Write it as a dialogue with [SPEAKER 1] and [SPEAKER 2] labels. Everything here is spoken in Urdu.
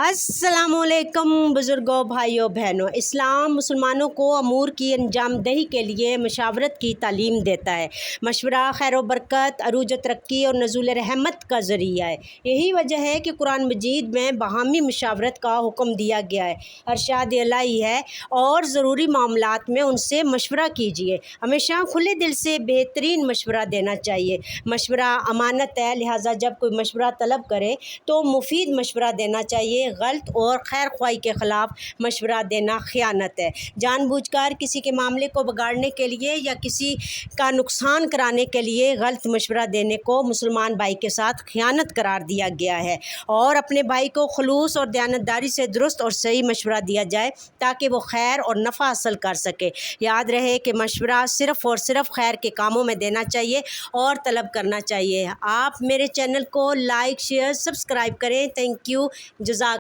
[SPEAKER 1] السلام علیکم بزرگوں، بھائیوں، بہنوں۔ اسلام مسلمانوں کو امور کی انجام دہی کے لیے مشاورت کی تعلیم دیتا ہے۔ مشورہ خیر و برکت، عروج و ترقی اور نزول رحمت کا ذریعہ ہے۔ یہی وجہ ہے کہ قرآن مجید میں باہمی مشاورت کا حکم دیا گیا ہے۔ ارشاد الہی ہے اور ضروری معاملات میں ان سے مشورہ کیجیے۔ ہمیشہ کھلے دل سے بہترین مشورہ دینا چاہیے۔ مشورہ امانت ہے، لہٰذا جب کوئی مشورہ طلب کرے تو مفید مشورہ دینا چاہیے۔ غلط اور خیر خواہی کے خلاف مشورہ دینا خیانت ہے۔ جان بوجھ کر کسی کے معاملے کو بگاڑنے کے لیے یا کسی کا نقصان کرانے کے لیے غلط مشورہ دینے کو مسلمان بھائی کے ساتھ خیانت قرار دیا گیا ہے، اور اپنے بھائی کو خلوص اور دیانتداری سے درست اور صحیح مشورہ دیا جائے تاکہ وہ خیر اور نفع حاصل کر سکے۔ یاد رہے کہ مشورہ صرف اور صرف خیر کے کاموں میں دینا چاہیے اور طلب کرنا چاہیے۔ آپ میرے چینل کو لائک، شیئر، سبسکرائب کریں۔ تھینک یو، جزاک